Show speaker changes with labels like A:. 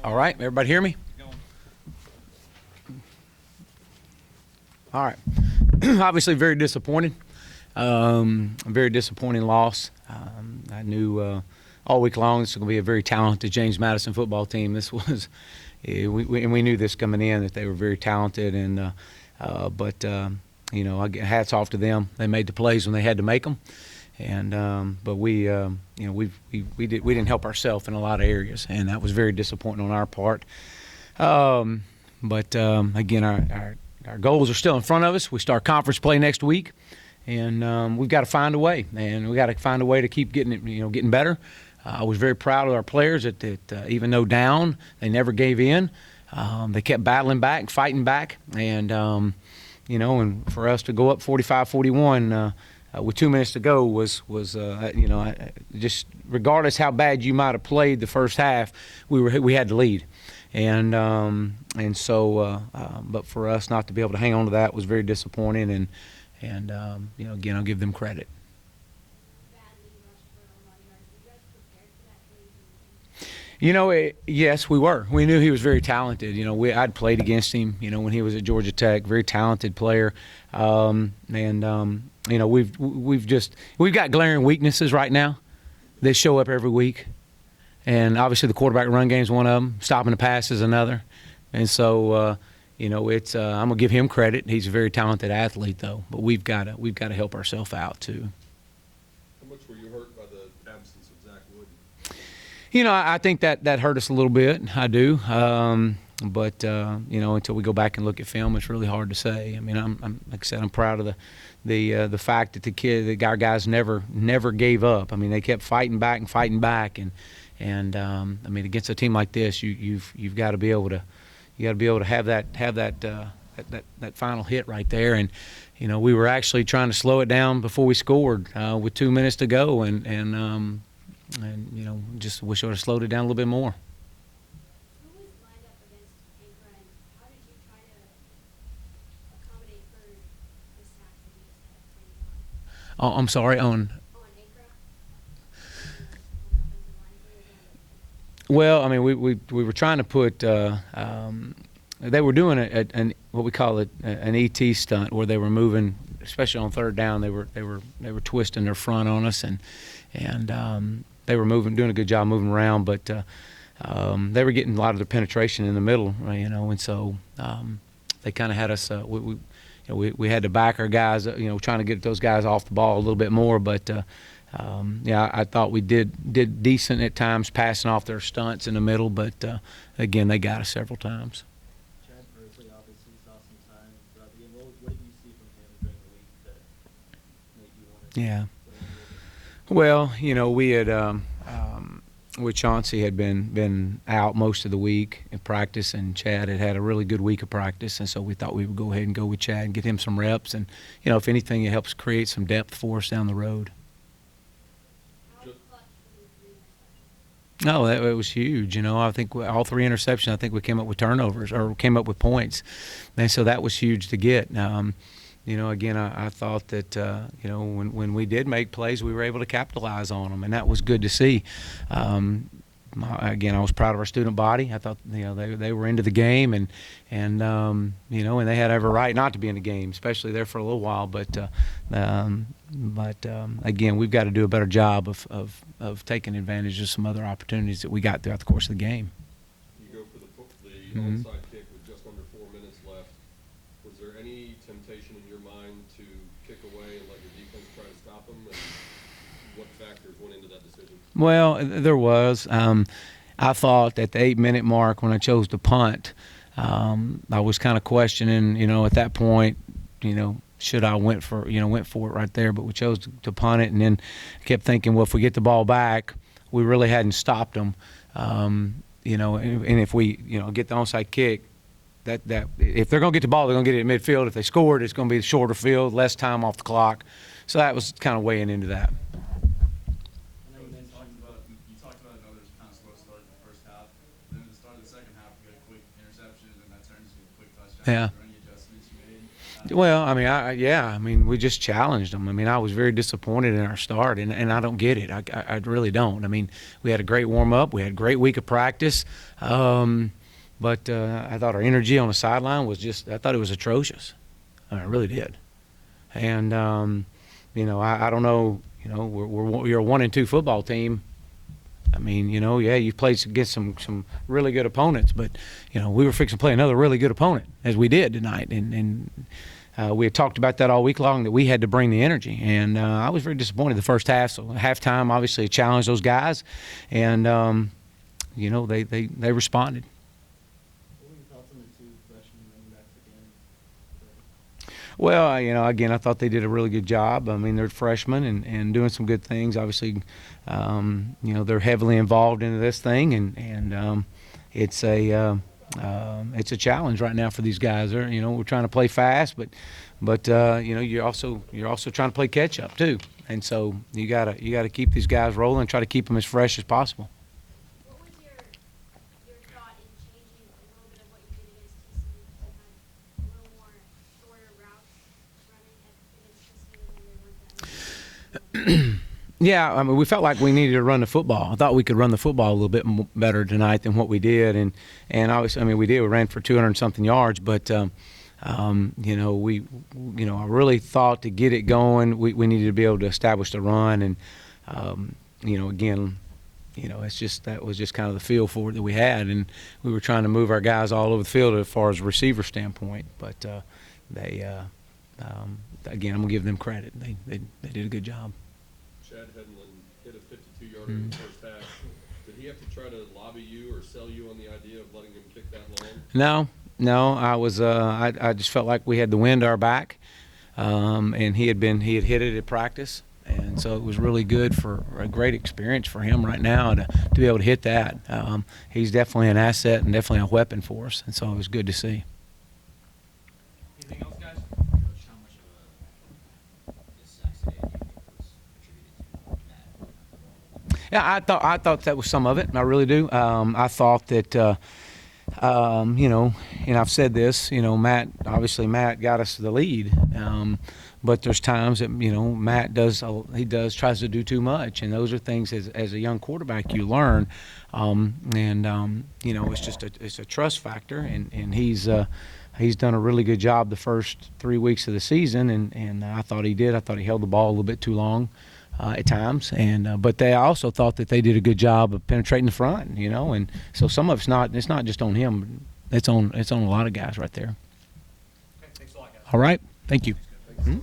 A: All right, everybody hear me? All right. Obviously, very disappointed. A very disappointing loss. I knew all week long this was going to be a very talented James Madison football team. This was, we knew this coming in that they were very talented, and hats off to them. They made the plays when they had to make them, but we didn't help ourselves in a lot of areas, and that was very disappointing on our part. Again, our goals are still in front of us. We start conference play next week, and we've got to find a way, and we got to find a way to keep getting better. I was very proud of our players that even though down, they never gave in. They kept battling back, fighting back, and for us to go up 45-41 with 2 minutes to go was just regardless how bad you might have played the first half, we had to lead. But for us not to be able to hang on to that was very disappointing, and again, I'll give them credit. Yes, we were. We knew he was very talented. I'd played against him, when he was at Georgia Tech, very talented player. We've got glaring weaknesses right now. They show up every week. And obviously the quarterback run game is one of them. Stopping the pass is another. And so, I'm gonna give him credit. He's a very talented athlete, though. But we've got to help ourselves out too.
B: How much were you hurt by the absence of Zach Wood?
A: I think that hurt us a little bit. I do. Until we go back and look at film, it's really hard to say. I mean, I'm like I said, I'm proud of the fact that our guys never gave up. I mean, they kept fighting back, and against a team like this, you've got to be able to have that final hit right there. And we were actually trying to slow it down before we scored with 2 minutes to go, and just wish I would have slowed it down a little bit more.
C: Who was lined up against Anchor, and how did you try to accommodate for the sack that he just had?
A: Oh, I'm sorry, on.
C: On Anchor?
A: Well, I mean, we were trying to put. They were doing what we call an ET stunt, where they were moving, especially on third down. They were twisting their front on us, and they were doing a good job moving around, but they were getting a lot of their penetration in the middle, and so they kind of had us. We had to back our guys, trying to get those guys off the ball a little bit more, but. I thought we did decent at times passing off their stunts in the middle, but again, they got us several times.
D: Chad Persley obviously saw some time throughout the game. What did you see from him during the week that made you want to?
A: Yeah. Well, we had with Chauncey had been out most of the week in practice, and Chad had a really good week of practice, and so we thought we would go ahead and go with Chad and get him some reps, and if anything, it helps create some depth for us down the road. No, it was huge. I think all 3 interceptions, I think we came up with turnovers or came up with points. And so that was huge to get. Again, I thought that, when we did make plays, we were able to capitalize on them, and that was good to see. Again, I was proud of our student body. I thought, they were into the game, and they had every right not to be in the game, especially there for a little while. But again, we've got to do a better job of taking advantage of some other opportunities that we got throughout the course of the game.
B: You go for the onside kick with just under 4 minutes left. Was there any temptation in your mind to kick away and let your defense try to stop them? And what factors went into that decision?
A: Well, there was. I thought at the 8-minute mark when I chose to punt, I was kind of questioning, at that point, should I went for it right there, but we chose to punt it, and then kept thinking, well, if we get the ball back, we really hadn't stopped them, and if we get the onside kick, that if they're going to get the ball, they're going to get it in midfield. If they scored, it's going to be the shorter field, less time off the clock. So that was kind of weighing into that.
E: You talked about another kind of slow start in the first half. And then at the start of the second half, we got a quick interception, and that turns into a quick touchdown.
A: Yeah.
E: Were there any adjustments you made
A: Well, I mean, we just challenged them. I mean, I was very disappointed in our start, and I don't get it. I really don't. I mean, we had a great warm up. We had a great week of practice. But I thought our energy on the sideline was I thought it was atrocious. I really did. And, I don't know, you're a 1-2 football team. I mean, yeah, you played against some really good opponents, but, we were fixing to play another really good opponent, as we did tonight. And we had talked about that all week long, that we had to bring the energy. And I was very disappointed the first half. So halftime, obviously, challenged those guys. And, they responded.
D: What were your thoughts on the two freshman running backs again?
A: Well, again, I thought they did a really good job. I mean, they're freshmen and doing some good things. Obviously, they're heavily involved into this thing, and it's a challenge right now for these guys. We're trying to play fast, but you're also trying to play catch up too. And so you gotta keep these guys rolling, try to keep them as fresh as possible.
C: What was your thought in changing a little bit of what you did against TCU to have a little more shorter routes running against TCU when they weren't that many?
A: Yeah, I mean, we felt like we needed to run the football. I thought we could run the football a little bit better tonight than what we did, and obviously, I mean, we did. We ran for 200-something yards, but I really thought to get it going, we needed to be able to establish the run, and again, that was just kind of the feel for it that we had, and we were trying to move our guys all over the field as far as a receiver standpoint, but again, I'm gonna give them credit. They did a good job.
B: Chad Hedlund hit a 52-yarder in the first half. Did he have to try to lobby you or sell you on the idea of letting him kick that long?
A: No. I was. I just felt like we had the wind at our back, and he had hit it at practice, and so it was really good for a great experience for him right now to be able to hit that. He's definitely an asset and definitely a weapon for us, and so it was good to see.
E: Anything else, guys?
F: Coach, how much of this sack today do you think was attributed to Matt?
A: Yeah, I thought that was some of it. I really do. I thought that, and I've said this. Matt got us the lead, but there's times that Matt tries to do too much, and those are things as a young quarterback you learn, it's a trust factor, and he's done a really good job the first 3 weeks of the season, and I thought he did. I thought he held the ball a little bit too long at times, but they also thought that they did a good job of penetrating the front, and so some of it's not just on him, it's on a lot of guys right there.
E: Okay, thanks a lot, guys.
A: All right, thank you.
B: Thanks.
A: Mhm.